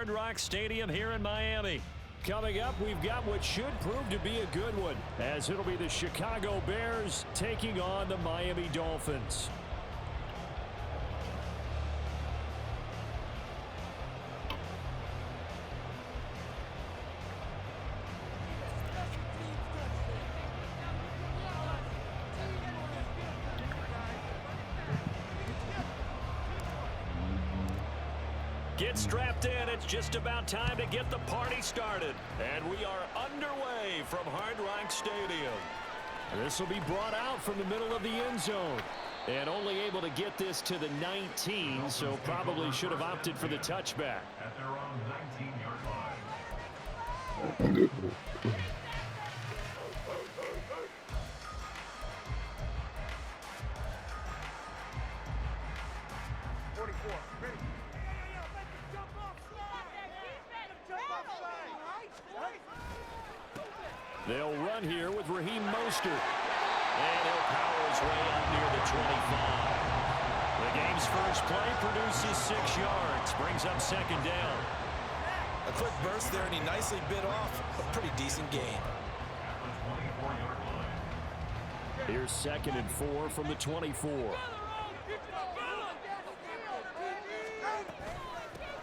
Hard Rock Stadium here in Miami. Coming up, we've got what should prove to be a good one, as it'll be the Chicago Bears taking on the Miami Dolphins. Get strapped in. It's just about time to get the party started. And we are underway from Hard Rock Stadium. This will be brought out from the middle of the end zone. And only able to get this to the 19, so probably should have opted for the touchback. At their own 19-yard line. 44. Ready. They'll run here with Raheem Mostert. And he'll power his way out near the 25. The game's first play produces 6 yards. Brings up second down. A quick burst there, and he nicely bit off a pretty decent gain. Here's 2nd and 4 from the 24.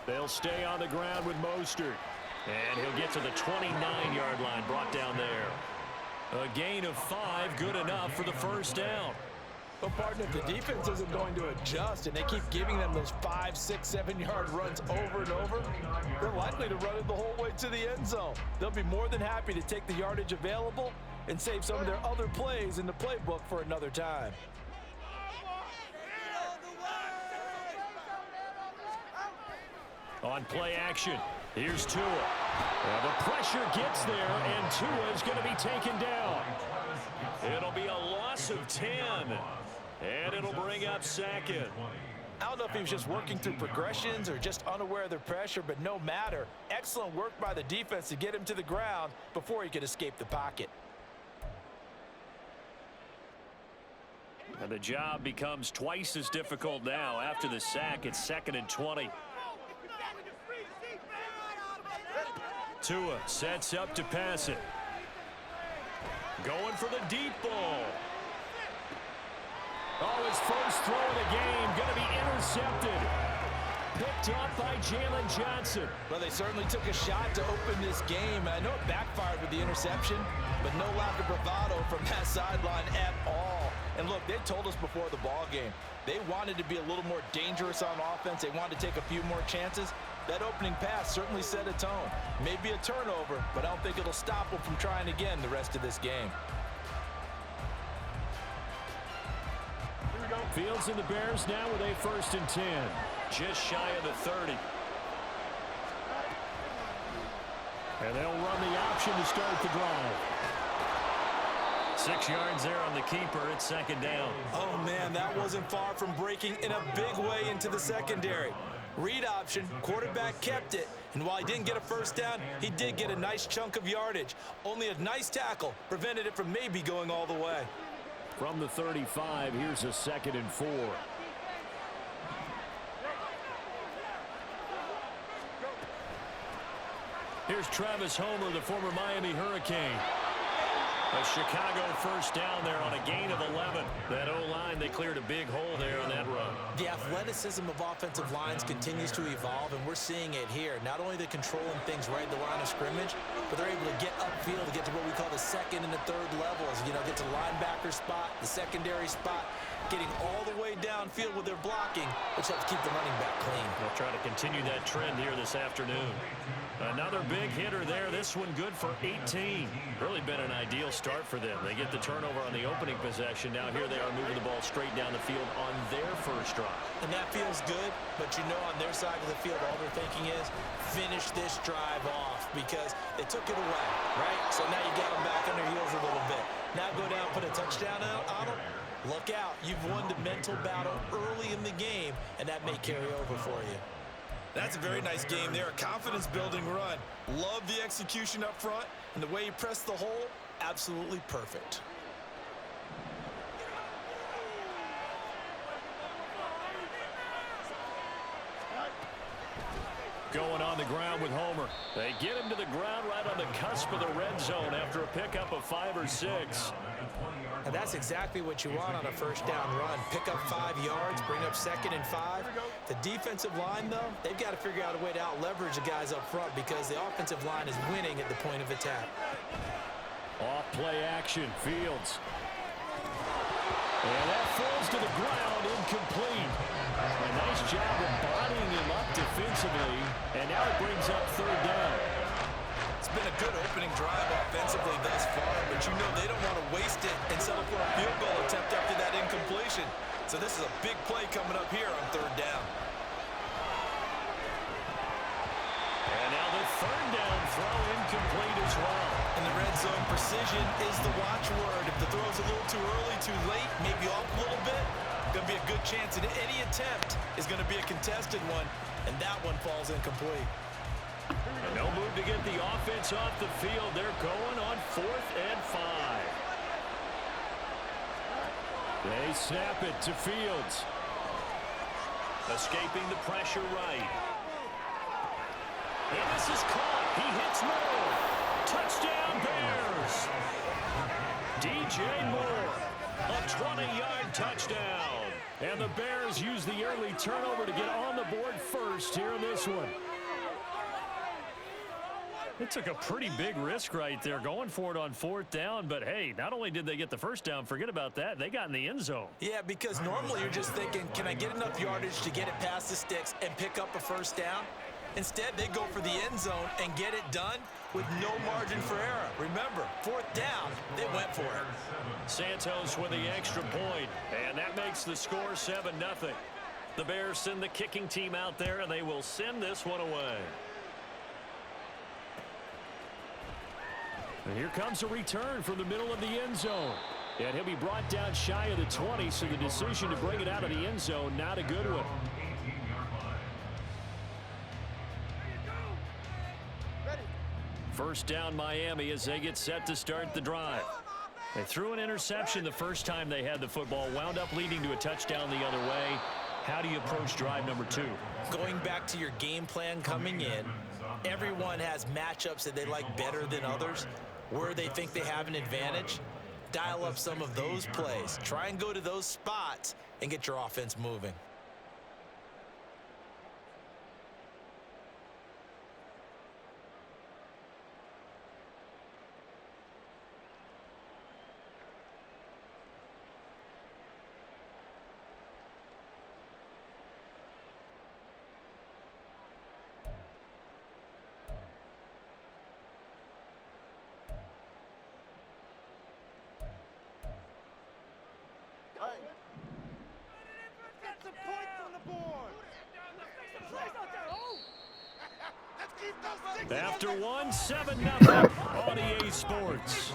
They'll stay on the ground with Mostert. And he'll get to the 29-yard line, brought down there. A gain of 5, good enough for the first down. Well, partner, if the defense isn't going to adjust and they keep giving them those 5, 6, 7-yard runs over and over, they're likely to run it the whole way to the end zone. They'll be more than happy to take the yardage available and save some of their other plays in the playbook for another time. On play action, here's Tua. The pressure gets there, and Tua is going to be taken down. It'll be a loss of 10, and it'll bring up 2nd. I don't know if he was just working through progressions or just unaware of the pressure, but no matter. Excellent work by the defense to get him to the ground before he could escape the pocket. And the job becomes twice as difficult now. After the sack, it's 2nd and 20. Tua sets up to pass it. Going for the deep ball. Oh, his first throw of the game going to be intercepted. Picked up by Jalen Johnson. Well, they certainly took a shot to open this game. I know it backfired with the interception, but no lack of bravado from that sideline at all. And look, they told us before the ball game, they wanted to be a little more dangerous on offense. They wanted to take a few more chances. That opening pass certainly set a tone. Maybe a turnover, but I don't think it'll stop them from trying again the rest of this game. Fields and the Bears now with a 1st and 10. Just shy of the 30. And they'll run the option to start the drive. 6 yards there on the keeper. It's 2nd down. Oh, man, that wasn't far from breaking in a big way into the secondary. Read option, quarterback kept it, and while he didn't get a first down, he did get a nice chunk of yardage. Only a nice tackle prevented it from maybe going all the way. From the 35, here's a 2nd and 4. Here's Travis Homer, the former Miami Hurricane. A Chicago first down there on a gain of 11. That O-line, they cleared a big hole there on that run. The athleticism of offensive lines continues to evolve, and we're seeing it here. Not only they're controlling things right at the line of scrimmage, but they're able to get upfield to get to what we call the 2nd and the 3rd levels. You know, get to the linebacker spot, the secondary spot, getting all the way downfield with their blocking, which helps keep the running back clean. They'll try to continue that trend here this afternoon. Another big hitter there. This one good for 18. Really been an ideal start for them. They get the turnover on the opening possession. Now here they are moving the ball straight down the field on their first drive. And that feels good, but you know on their side of the field all they're thinking is finish this drive off because they took it away, right? So now you got them back on their heels a little bit. Now go down, put a touchdown out on them. Look out. You've won the mental battle early in the game, and that may carry over for you. That's a very nice game there. A confidence-building run. Love the execution up front, and the way he pressed the hole, absolutely perfect. going on the ground with Homer. They get him to the ground right on the cusp of the red zone after a pickup of 5 or 6. And that's exactly what you want on a first down run. Pick up 5 yards, bring up 2nd and 5. The defensive line, though, they've got to figure out a way to out-leverage the guys up front because the offensive line is winning at the point of attack. Off play action, Fields. And that falls to the ground, incomplete. A nice job of bodying him up defensively, and now it brings up 3rd down. It's been a good opening drive offensively thus far, but you know they don't want to waste it and settle for a field goal attempt after that incompletion. So this is a big play coming up here on 3rd down. And now the 3rd down throw incomplete as well. And the red zone precision is the watchword. If the throw's a little too early, too late, maybe off a little bit, going to be a good chance that any attempt is going to be a contested one, and that one falls incomplete. And no move to get the offense off the field. They're going on 4th and 5. They snap it to Fields. Escaping the pressure right. And this is caught. He hits Moore. Touchdown, Bears. DJ Moore. A 20-yard touchdown. And the Bears use the early turnover to get on the board first here in this one. It took a pretty big risk right there going for it on 4th down, but hey, not only did they get the first down, forget about that, they got in the end zone. Yeah, because normally you're just thinking, can I get enough yardage to get it past the sticks and pick up a first down? Instead, they go for the end zone and get it done with no margin for error. Remember, 4th down, they went for it. Santos with the extra point, and that makes the score 7-0. The Bears send the kicking team out there, and they will send this one away. And here comes a return from the middle of the end zone. And he'll be brought down shy of the 20, so the decision to bring it out of the end zone, not a good one. First down Miami as they get set to start the drive. They threw an interception the first time they had the football, wound up leading to a touchdown the other way. How do you approach drive number 2? Going back to your game plan coming in, everyone has matchups that they like better than others, where they think they have an advantage. Dial up some of those plays. Try and go to those spots and get your offense moving. After 1, 7-0 on EA Sports.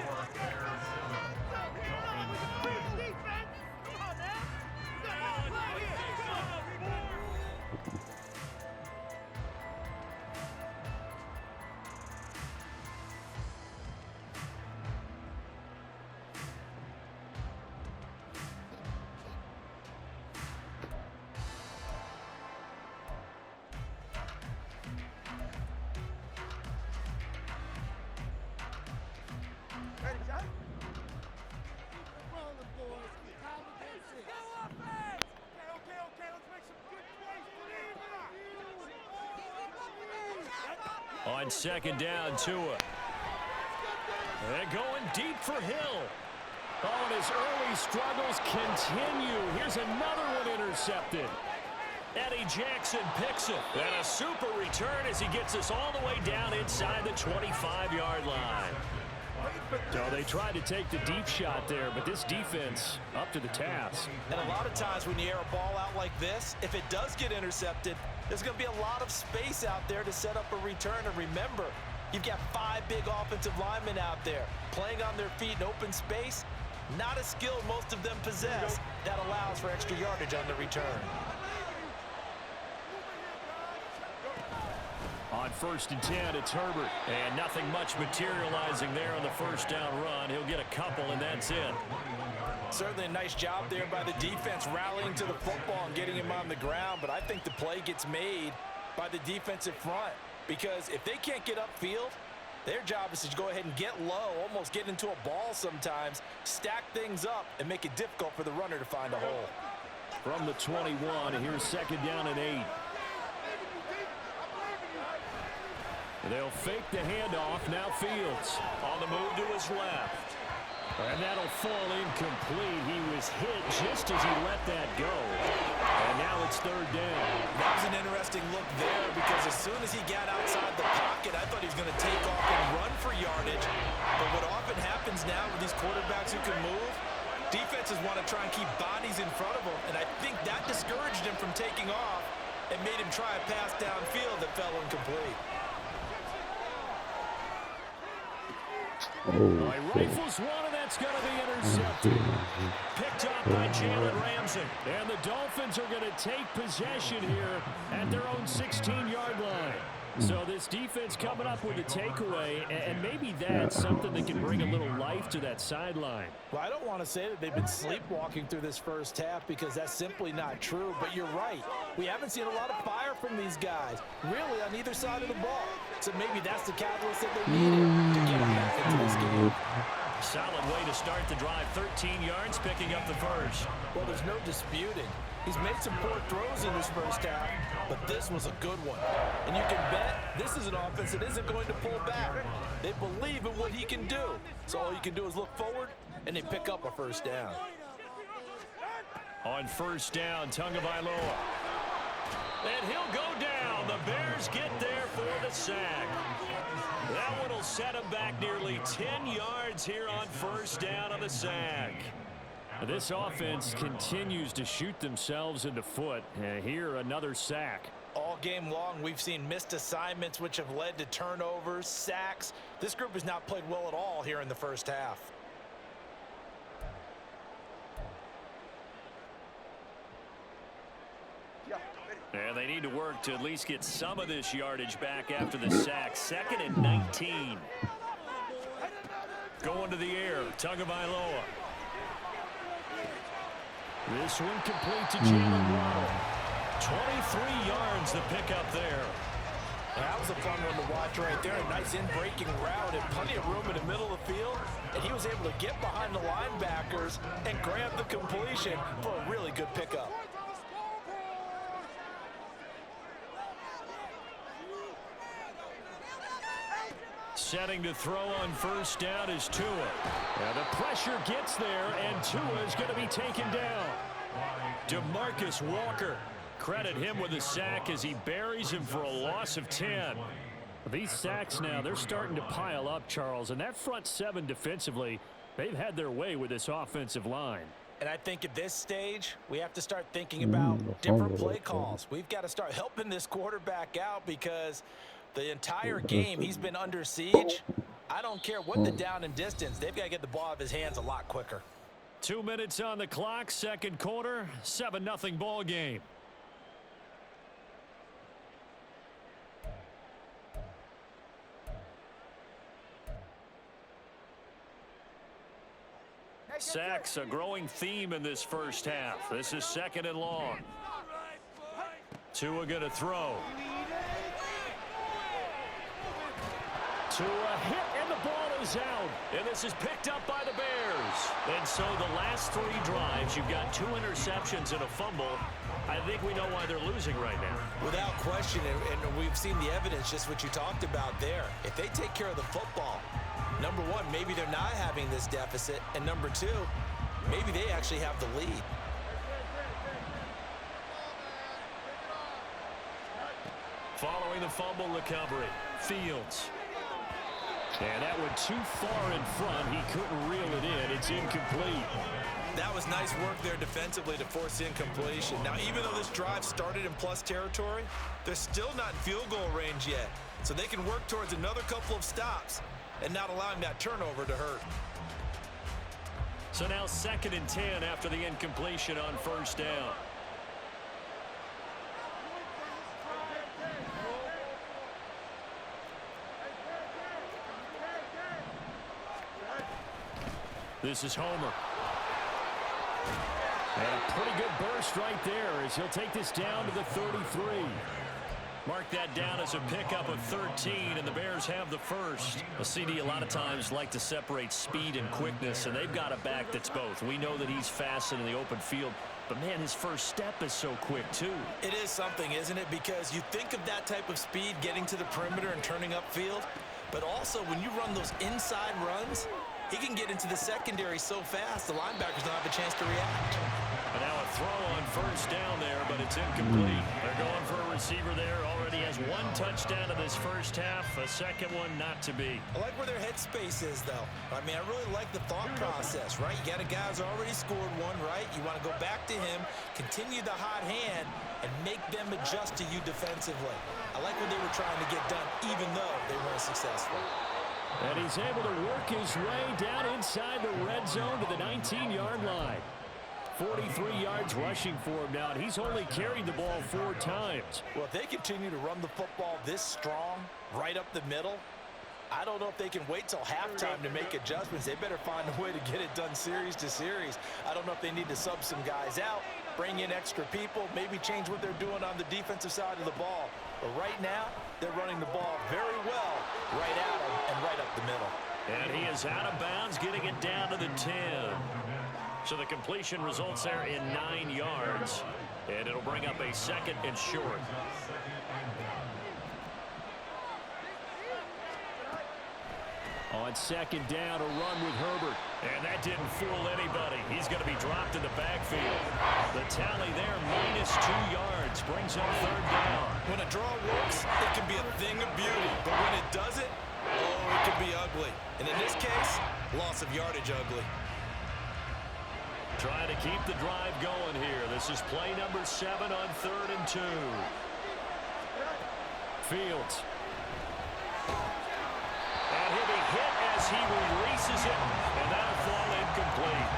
On 2nd down, Tua. And going deep for Hill. Oh, and his early struggles continue. Here's another one intercepted. Eddie Jackson picks it. And a super return as he gets us all the way down inside the 25-yard line. So they tried to take the deep shot there, but this defense up to the task. And a lot of times when you air a ball out like this, if it does get intercepted, there's going to be a lot of space out there to set up a return. And remember, you've got 5 big offensive linemen out there playing on their feet in open space. Not a skill most of them possess that allows for extra yardage on the return. On 1st and 10, it's Herbert. And nothing much materializing there on the first down run. He'll get a couple, and that's it. Certainly a nice job there by the defense rallying to the football and getting him on the ground. But I think the play gets made by the defensive front, because if they can't get upfield, their job is to go ahead and get low, almost get into a ball sometimes, stack things up, and make it difficult for the runner to find a hole. From the 21, here's second down and 8. They'll fake the handoff. Now Fields on the move to his left. And that'll fall incomplete. He was hit just as he let that go. And now it's third down. That was an interesting look there because as soon as he got outside the pocket, I thought he was going to take off and run for yardage. But what often happens now with these quarterbacks who can move, defenses want to try and keep bodies in front of them. And I think that discouraged him from taking off and made him try a pass downfield that fell incomplete. He rifles one, and that's going to be intercepted. Picked up by Jalen Ramsey. And the Dolphins are going to take possession here at their own 16-yard line. So this defense coming up with a takeaway, and maybe that's something that can bring a little life to that sideline. Well, I don't want to say that they've been sleepwalking through this first half because that's simply not true, but you're right. We haven't seen a lot of fire from these guys, really, on either side of the ball. So maybe that's the catalyst that they needed to get them back into this game. Solid way to start the drive. 13 yards, picking up the first. Well, there's no disputing. He's made some poor throws in this first half, but this was a good one. And you can bet this is an offense that isn't going to pull back. They believe in what he can do. So all you can do is look forward, and they pick up a first down. On first down, Tagovailoa. And he'll go down. The Bears get there for the sack. That one will set him back nearly 10 yards here on first down on the sack. This offense continues to shoot themselves in the foot. Here, another sack. All game long, we've seen missed assignments, which have led to turnovers, sacks. This group has not played well at all here in the first half. And they need to work to at least get some of this yardage back after the sack. Second and 19. Going to the air, Tagovailoa. This one complete to Jalen Waddle. 23 yards the pickup there. That was a fun one to watch right there. A nice in-breaking route and plenty of room in the middle of the field. And he was able to get behind the linebackers and grab the completion for a really good pickup. Setting to throw on first down is Tua. And the pressure gets there, and Tua is going to be taken down. DeMarcus Walker. Credit him with a sack as he buries him for a loss of 10. These sacks now, they're starting to pile up, Charles. And that front seven defensively, they've had their way with this offensive line. And I think at this stage, we have to start thinking about different play calls. We've got to start helping this quarterback out because the entire game he's been under siege. I don't care what the down and distance. They've got to get the ball out of his hands a lot quicker. 2 minutes on the clock, second quarter, 7-0 ball game. Sacks, a growing theme in this first half. This is second and long. Tua going to throw. Tua hit, and the ball is out. And this is picked up by the Bears. And so the last three drives, you've got 2 interceptions and a fumble. I think we know why they're losing right now. Without question, and we've seen the evidence, just what you talked about there. If they take care of the football, number one, maybe they're not having this deficit. And number two, maybe they actually have the lead. Following the fumble recovery, Fields. And that went too far in front. He couldn't reel it in. It's incomplete. That was nice work there defensively to force incompletion. Now, even though this drive started in plus territory, they're still not in field goal range yet. So they can work towards another couple of stops and not allowing that turnover to hurt. So now second and 10 after the incompletion on first down. This is Homer. And a pretty good burst right there as he'll take this down to the 33. Mark that down as a pickup of 13, and the Bears have the first. A CD a lot of times like to separate speed and quickness, and they've got a back that's both. We know that he's fast in the open field, but, man, his first step is so quick, too. It is something, isn't it? Because you think of that type of speed getting to the perimeter and turning upfield, but also when you run those inside runs, he can get into the secondary so fast the linebackers don't have a chance to react. And now a throw on first down there, but it's incomplete. They're going for a receiver there. Already has one touchdown in this first half. A second one not to be. I like where their headspace is, though. I mean, I really like the thought process, right? You got a guy who's already scored one, right? You want to go back to him, continue the hot hand, and make them adjust to you defensively. I like what they were trying to get done, even though they weren't successful. And he's able to work his way down inside the red zone to the 19-yard line. 43 yards rushing for him now, and he's only carried the ball 4 times. Well, if they continue to run the football this strong, right up the middle, I don't know if they can wait till halftime to make adjustments. They better find a way to get it done series to series. I don't know if they need to sub some guys out, bring in extra people, maybe change what they're doing on the defensive side of the ball. But right now, they're running the ball very well right at them and right up the middle. And he is out of bounds, getting it down to the 10. So the completion results there in 9 yards. And it'll bring up a second and short. On second down, a run with Herbert. And that didn't fool anybody. He's going to be dropped in the backfield. The tally there, -2 yards, brings up third down. When a draw works, it can be a thing of beauty. But when it doesn't, oh, it can be ugly. And in this case, loss of yardage ugly. Trying to keep the drive going here. This is play number 7 on 3rd and 2. Fields. And he'll be hit as he releases it, and that'll fall incomplete.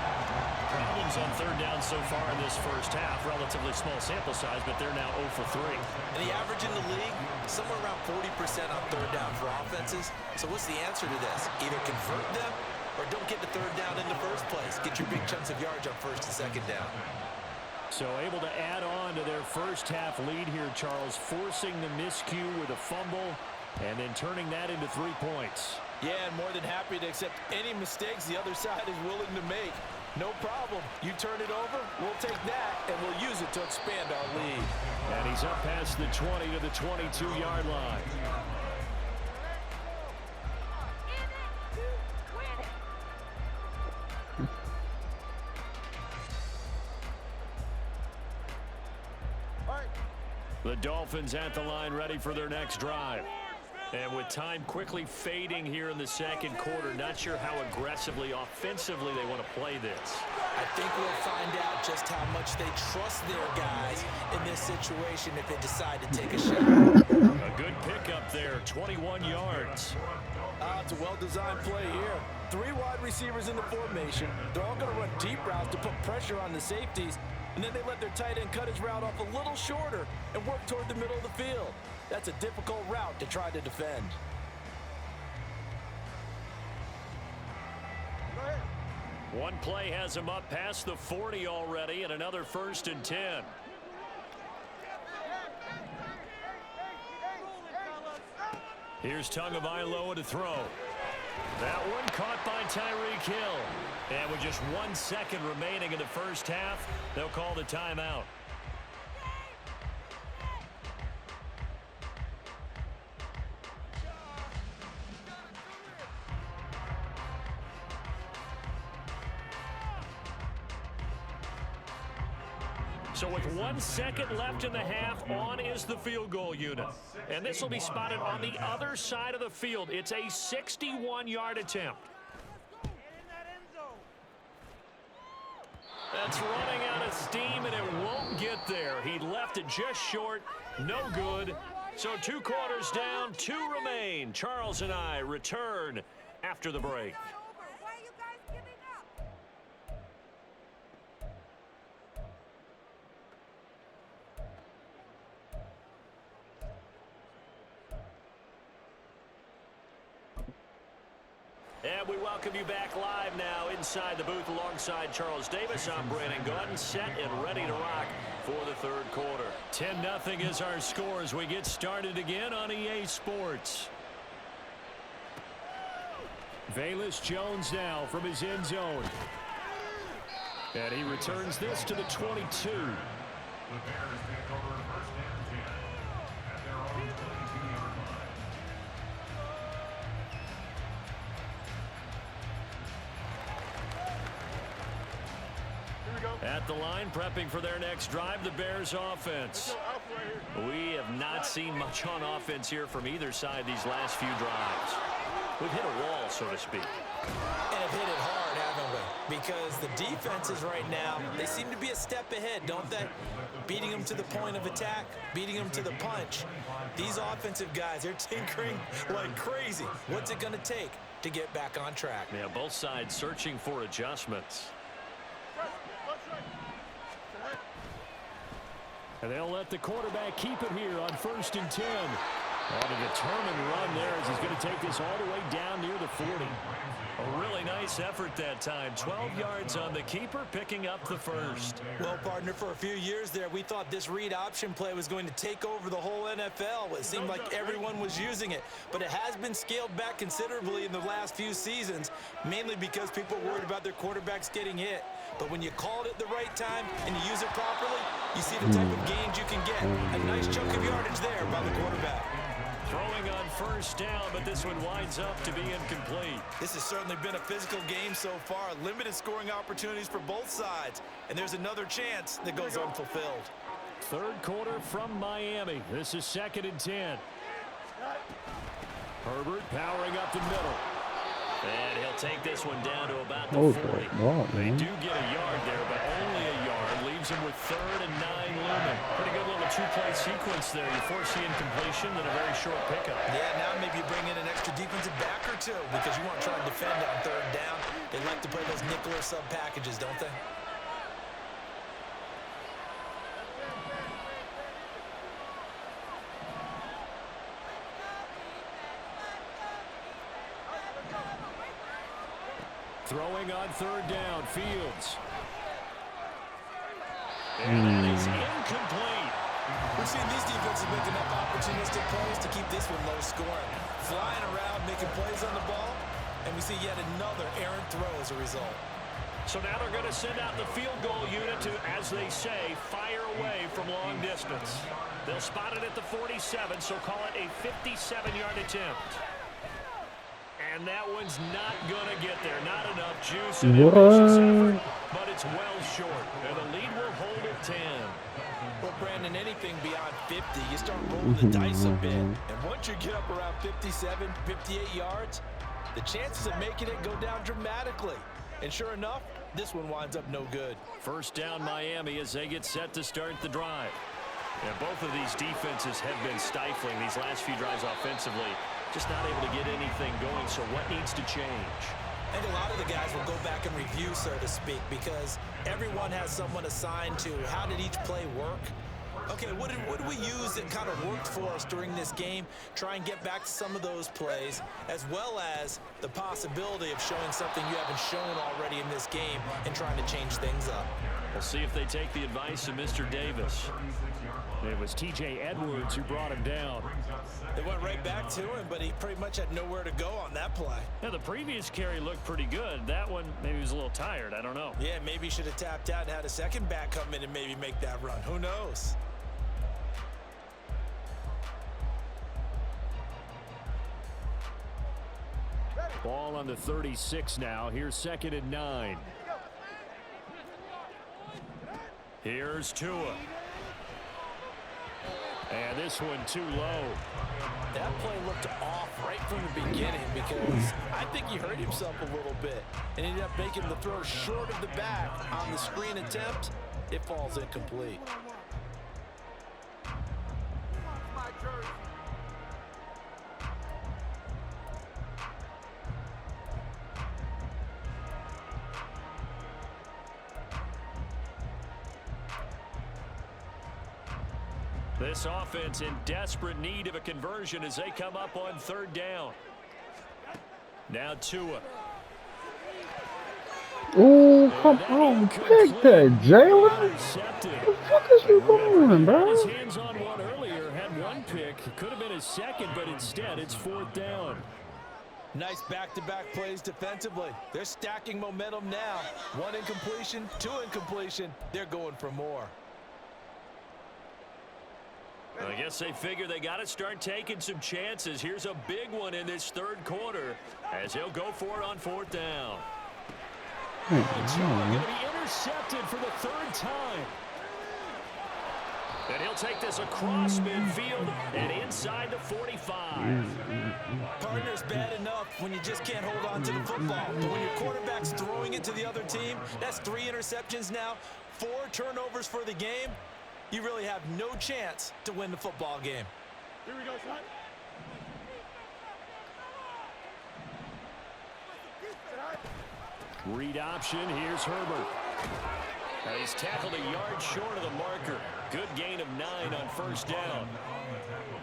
Problems on 3rd down so far in this first half. Relatively small sample size, but they're now 0 for 3. And the average in the league, somewhere around 40% on 3rd down for offenses. So what's the answer to this? Either convert them or don't get the 3rd down in the first place. Get your big chunks of yards on 1st and 2nd down. So able to add on to their first half lead here, Charles, forcing the miscue with a fumble and then turning that into 3 points. Yeah, and more than happy to accept any mistakes the other side is willing to make. No problem. You turn it over, we'll take that, and we'll use it to expand our lead. And he's up past the 20 to the 22-yard line. The Dolphins at the line, ready for their next drive. And with time quickly fading here in the second quarter, not sure how aggressively, offensively they want to play this. I think we'll find out just how much they trust their guys in this situation if they decide to take a shot. A good pickup there, 21 yards. It's a well-designed play here. 3 wide receivers in the formation. They're all going to run deep routes to put pressure on the safeties. And then they let their tight end cut his route off a little shorter and work toward the middle of the field. That's a difficult route to try to defend. One play has him up past the 40 already, and another 1st and 10. Here's Tagovailoa to throw. That one caught by Tyreek Hill. And with just 1 second remaining in the first half, they'll call the timeout. So with 1 second left in the half, on is the field goal unit. And this will be spotted on the other side of the field. It's a 61-yard attempt. That's running out of steam, and it won't get there. He left it just short. No good. So 2 quarters down, 2 remain. Charles and I return after the break. And we welcome you back live now inside the booth alongside Charles Davis. I'm Brandon Gordon, set and ready to rock for the third quarter. 10-0 is our score as we get started again on EA Sports. Velus Jones now from his end zone. And he returns this to the 22. The Bears take over first and 10 at their own 22-yard line. Here we go. At the line, prepping for their next drive, the Bears offense. We have not seen much on offense here from either side these last few drives. We've hit a wall, so to speak. And have hit it hard, haven't we? Because the defenses right now, they seem to be a step ahead, don't they? Beating them to the point of attack, beating them to the punch. These offensive guys, they're tinkering like crazy. What's it going to take to get back on track? Yeah, both sides searching for adjustments. And they'll let the quarterback keep it here on 1st and 10. On a determined run there as he's going to take this all the way down near the 40. A really nice effort that time. 12 yards on the keeper, picking up the first. Well, partner, for a few years there, we thought this read option play was going to take over the whole NFL. It seemed like everyone was using it, but it has been scaled back considerably in the last few seasons, mainly because people are worried about their quarterbacks getting hit. But when you call it at the right time and you use it properly, you see the type of gains you can get. A nice chunk of yardage there by the quarterback. Throwing on 1st down, but this one winds up to be incomplete. This has certainly been a physical game so far. Limited scoring opportunities for both sides. And there's another chance that goes unfulfilled. Third quarter from Miami. This is 2nd and 10. Herbert powering up the middle. And he'll take this one down to about the 40. They do get a yard there, but only a yard. Leaves him with 3rd and 9 looming. Pretty good little two-play sequence there. You force the incompletion, then a very short pickup. Yeah, now maybe you bring in an extra defensive back or two because you want to try and defend on 3rd down. They like to play those nickel or sub packages, don't they? Throwing on 3rd down, Fields. And that is incomplete. We've seen these defenses make enough opportunistic plays to keep this one low scoring. Flying around, making plays on the ball, and we see yet another errant throw as a result. So now they're going to send out the field goal unit to, as they say, fire away from long distance. They'll spot it at the 47, so call it a 57-yard attempt. And that one's not going to get there. Not enough juice in ambitious effort, but it's well short. And the lead will hold at 10. Well, Brandon, anything beyond 50, you start rolling the dice a bit. And once you get up around 57, 58 yards, the chances of making it go down dramatically. And sure enough, this one winds up no good. 1st down Miami as they get set to start the drive. And both of these defenses have been stifling these last few drives offensively. Just not able to get anything going, so what needs to change? And a lot of the guys will go back and review, so to speak, because everyone has someone assigned to how did each play work. Okay, what did we use that kind of worked for us during this game? Try and get back to some of those plays, as well as the possibility of showing something you haven't shown already in this game and trying to change things up. We'll see if they take the advice of Mr. Davis. It was T.J. Edwards who brought him down. They went right back to him, but he pretty much had nowhere to go on that play. Yeah, the previous carry looked pretty good. That one, maybe he was a little tired. I don't know. Yeah, maybe he should have tapped out and had a second back come in and maybe make that run. Who knows? Ball on the 36 now. Here's 2nd and 9. Here's Tua. And this one too low. That play looked off right from the beginning because I think he hurt himself a little bit and ended up making the throw short of the back on the screen attempt. It falls incomplete. This offense in desperate need of a conversion as they come up on 3rd down. Now Tua. Ooh, come on, pick that, Jalen. What the fuck is you doing, bro? His hands on one earlier, had one pick. Could have been his second, but instead it's 4th down. Nice back-to-back plays defensively. They're stacking momentum now. 1 incompletion, 2 incompletion. They're going for more. I guess they figure they got to start taking some chances. Here's a big one in this 3rd quarter as he'll go for it on 4th down. It's going to be intercepted for the 3rd time. And he'll take this across midfield and inside the 45. Partner's bad enough when you just can't hold on to the football. But when your quarterback's throwing it to the other team, that's 3 interceptions now, 4 turnovers for the game. You really have no chance to win the football game. Here we go, son. Read option. Here's Herbert. Now he's tackled a yard short of the marker. Good gain of 9 on 1st down.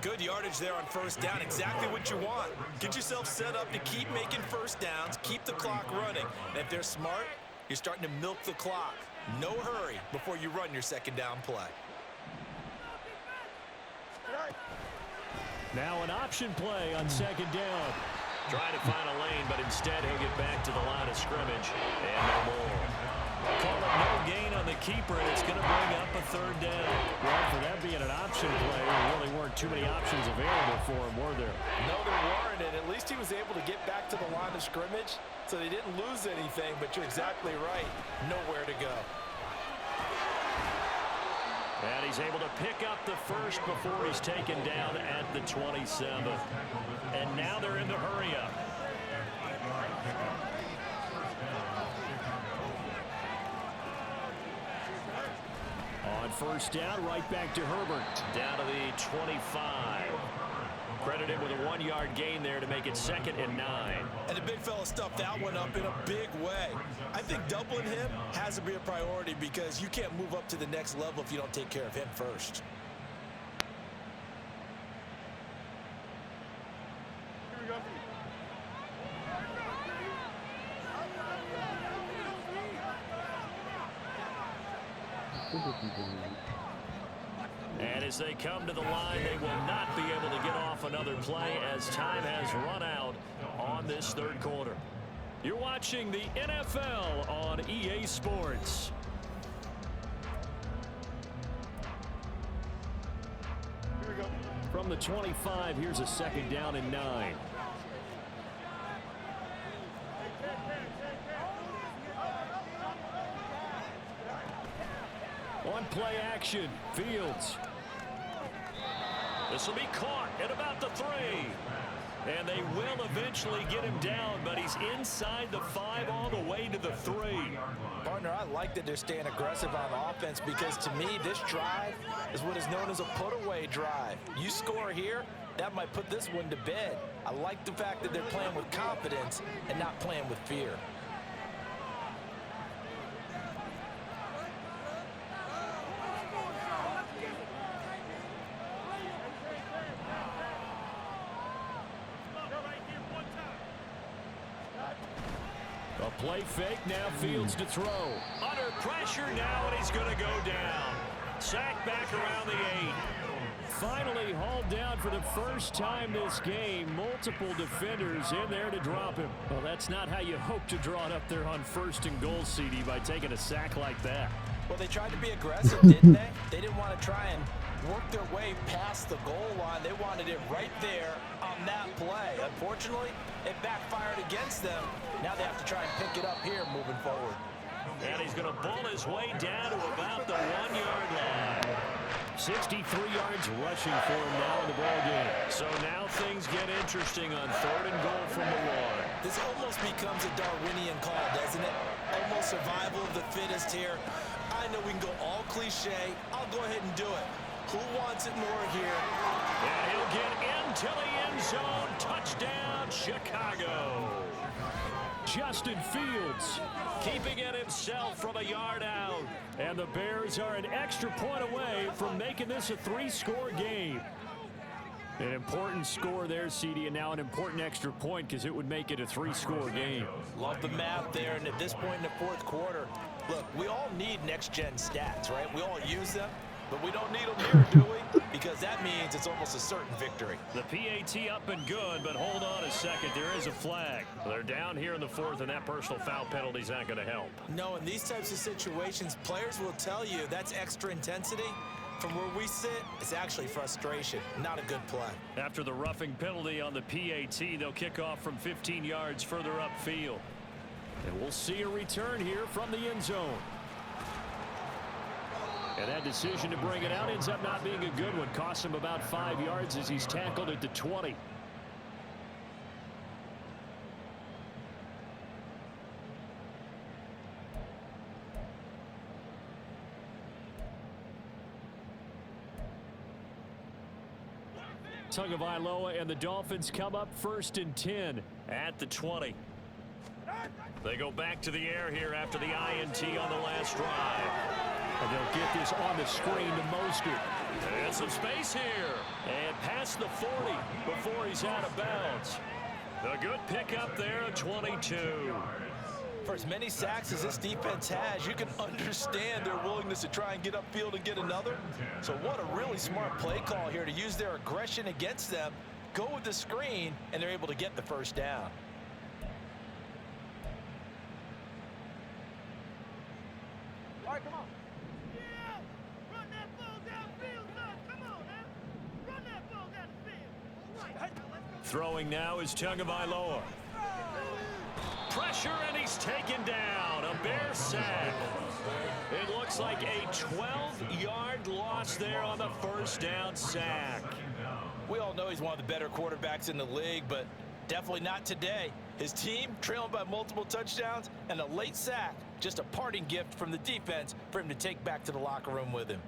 Good yardage there on 1st down. Exactly what you want. Get yourself set up to keep making 1st downs, keep the clock running. And if they're smart, you're starting to milk the clock. No hurry before you run your 2nd down play. Now an option play on 2nd down. Trying to find a lane, but instead he'll get back to the line of scrimmage. And no more. Call it no gain on the keeper, and it's going to bring up a 3rd down. Well, for that being an option play, there really weren't too many options available for him, were there? No, there weren't, and at least he was able to get back to the line of scrimmage, so they didn't lose anything, but you're exactly right. Nowhere to go. And he's able to pick up the 1st before he's taken down at the 27. And now they're in the hurry-up. On 1st down, right back to Herbert. Down to the 25. Credit him with a 1-yard gain there to make it 2nd and 9. And the big fella stuffed that one up in a big way. I think doubling him has to be a priority because you can't move up to the next level if you don't take care of him first. Here we go. And as they come to the line, they will not be able to get off another play as time has run out on this 3rd quarter. You're watching the NFL on EA Sports. Here we go. From the 25, here's a 2nd down and 9. On play action, Fields. This will be caught at about the 3. And they will eventually get him down, but he's inside the 5 all the way to the 3. Partner, I like that they're staying aggressive on offense because to me, this drive is what is known as a put-away drive. You score here, that might put this one to bed. I like the fact that they're playing with confidence and not playing with fear. A play fake, now Fields to throw. Under pressure now, and he's going to go down. Sacked back around the 8. Finally hauled down for the first time this game. Multiple defenders in there to drop him. Well, that's not how you hope to draw it up there on 1st and goal, CD, by taking a sack like that. Well, they tried to be aggressive, didn't they? They didn't want to try and work their way past the goal line. They wanted it right there on that play. Unfortunately, it backfired against them. Now they have to try and pick it up here moving forward. And he's going to bull his way down to about the 1-yard line. 63 yards rushing for him now in the ballgame. So now things get interesting on 3rd and goal from the 1. This almost becomes a Darwinian call, doesn't it? Almost survival of the fittest here. I know we can go all cliche. I'll go ahead and do it. Who wants it more here? And he'll get into the end zone. Touchdown, Chicago. Justin Fields keeping it himself from a yard out. And the Bears are an extra point away from making this a 3-score game. An important score there, CD, and now an important extra point because it would make it a 3-score game. Love the math there, and at this point in the fourth quarter, look, we all need next-gen stats, right? We all use them, but we don't need them here, do we? Because that means it's almost a certain victory. The PAT up and good, but hold on a second. There is a flag. They're down here in the fourth, and that personal foul penalty's not going to help. No, in these types of situations, players will tell you that's extra intensity. From where we sit, it's actually frustration, not a good play. After the roughing penalty on the PAT, they'll kick off from 15 yards further upfield. And we'll see a return here from the end zone. And that decision to bring it out ends up not being a good one. Costs him about 5 yards as he's tackled at the 20. Tagovailoa and the Dolphins come up 1st and 10 at the 20. They go back to the air here after the INT on the last drive. And they'll get this on the screen to Mostert. And some space here. And past the 40 before he's out of bounds. A good pickup there at 22. For as many sacks as this defense has, you can understand their willingness to try and get upfield and get another. So what a really smart play call here to use their aggression against them, go with the screen, and they're able to get the first down. All right, come on. Yeah! Run that ball downfield, son. Come on, now. Run that ball down the field. All right, now let's go. Throwing now is Tagovailoa. Pressure, and he's taken down. A Bear sack. It looks like a 12-yard loss there on the first down sack. We all know he's one of the better quarterbacks in the league, but definitely not today. His team trailing by multiple touchdowns and a late sack. Just a parting gift from the defense for him to take back to the locker room with him.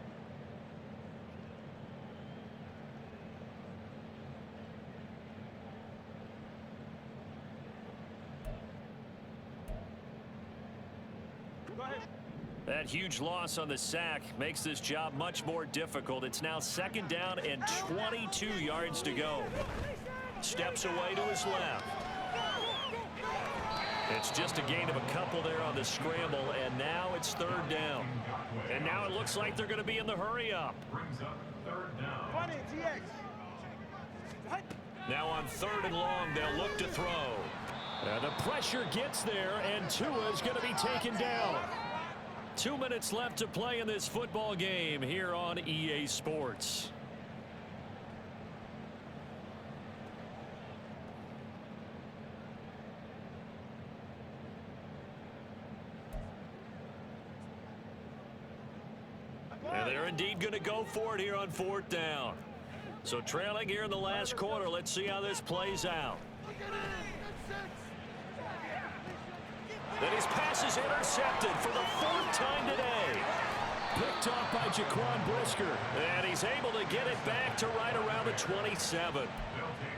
That huge loss on the sack makes this job much more difficult. It's now 2nd down and 22 yards to go. Steps away to his left. It's just a gain of a couple there on the scramble, and now it's 3rd down. And now it looks like they're going to be in the hurry up. Now on 3rd and long, they'll look to throw. And the pressure gets there, and Tua is going to be taken down. 2 minutes left to play in this football game here on EA Sports. And they're indeed going to go for it here on 4th down. So trailing here in the last quarter, let's see how this plays out. Then his pass is intercepted for the 4th time today. Picked off by Jaquan Brisker. And he's able to get it back to right around the 27.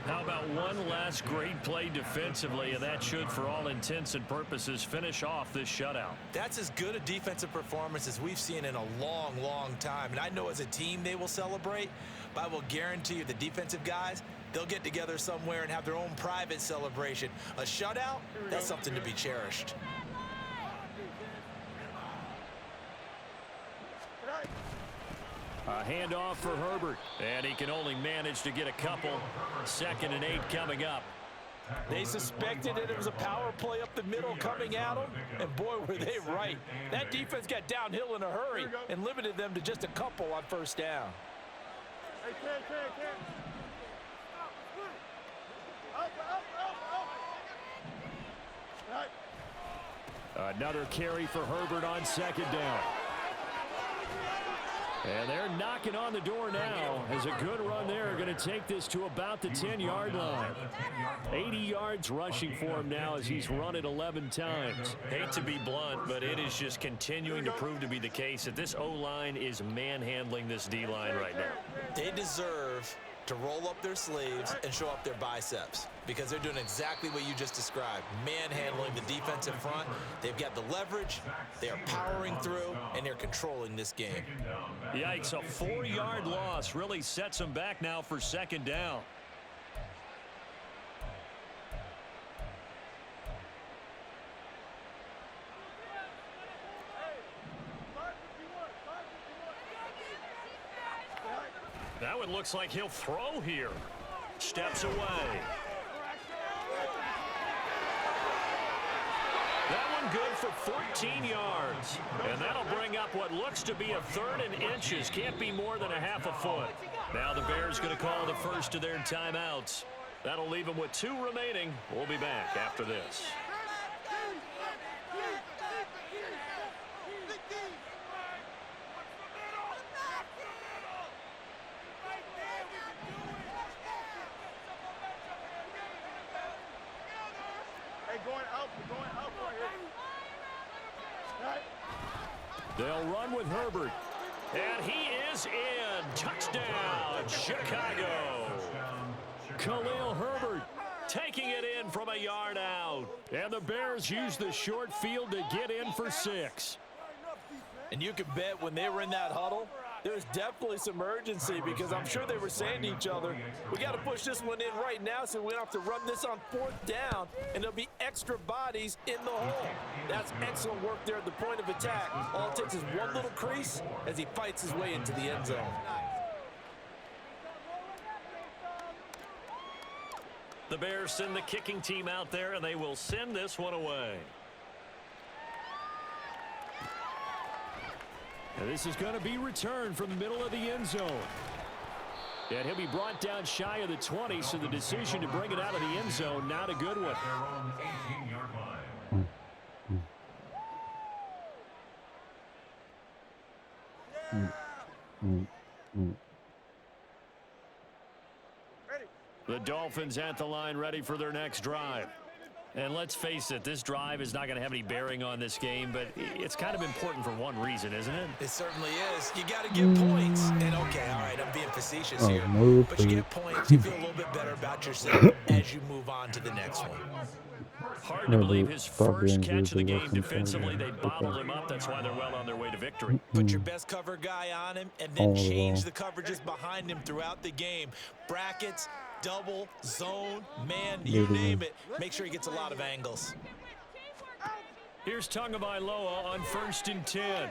How about one last great play defensively, and that should, for all intents and purposes, finish off this shutout. That's as good a defensive performance as we've seen in a long, long time. And I know as a team they will celebrate, but I will guarantee you the defensive guys, they'll get together somewhere and have their own private celebration. A shutout, that's something to be cherished. A handoff for Herbert, and he can only manage to get a couple. 2nd and 8 coming up. They suspected that it was a power play up the middle coming at them, and boy, were they right. That defense got downhill in a hurry and limited them to just a couple on 1st down. Another carry for Herbert on 2nd down. And they're knocking on the door now as a good run there. Going to take this to about the 10-yard line. 80 yards rushing for him now as he's run it 11 times. Hate to be blunt, but it is just continuing to prove to be the case that this O-line is manhandling this D-line right now. They deserve to roll up their sleeves and show up their biceps because they're doing exactly what you just described. Manhandling the defensive front. They've got the leverage. They are powering through, and they're controlling this game. Yikes, a 4-yard loss really sets them back now for second down. That one looks like he'll throw here. Steps away. That one good for 14 yards. And that'll bring up what looks to be a 3rd and inches. Can't be more than a half a foot. Now the Bears going to call the first of their timeouts. That'll leave them with 2 remaining. We'll be back after this. They'll run with Herbert. And he is in. Touchdown, Chicago. Khalil Herbert taking it in from a yard out. And the Bears use the short field to get in for 6. And you can bet when they were in that huddle, there's definitely some urgency because I'm sure they were saying to each other, we got to push this one in right now so we don't have to run this on 4th down, and there'll be extra bodies in the hole. That's excellent work there at the point of attack. All it takes is one little crease as he fights his way into the end zone. The Bears send the kicking team out there, and they will send this one away. And this is going to be returned from the middle of the end zone. And he'll be brought down shy of the 20, so the decision to bring it out of the end zone, not a good one. The Dolphins at the line ready for their next drive. And let's face it, this drive is not going to have any bearing on this game, but it's kind of important for one reason, isn't it? It certainly is. You got to get points. And, okay, all right, I'm being facetious here. But you get points, you feel a little bit better about yourself as you move on to the next one. Hard to believe his first catch of the game defensively. They bottled him up. That's why they're well on their way to victory. Put your best cover guy on him and then change the coverages behind him throughout the game. Brackets, double, zone, man, you name it. Make sure he gets a lot of angles. Here's Tagovailoa on 1st and 10.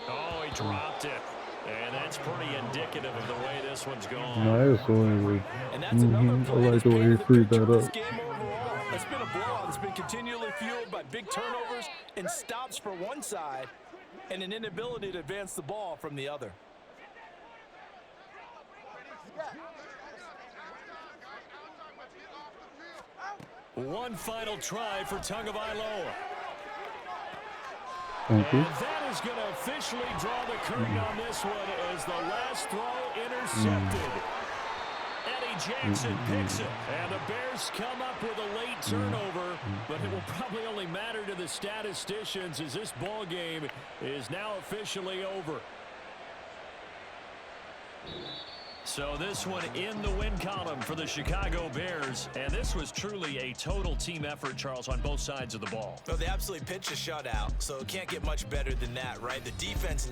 Oh, he dropped it. And that's pretty indicative of the way this one's gone. Nice one. And that's another play that's painted the picture of this game overall. It's been a blowout. It's been continually fueled by big turnovers and stops for one side and an inability to advance the ball from the other. One final try for Tagovailoa. Thank you. And that is going to officially draw the curtain on this one as the last throw intercepted. Eddie Jackson picks it, and the Bears come up with a late turnover, but it will probably only matter to the statisticians as this ball game is now officially over. So this one in the win column for the Chicago Bears, and this was truly a total team effort, Charles, on both sides of the ball. Well, they absolutely pitched a shutout, so it can't get much better than that, right? The defense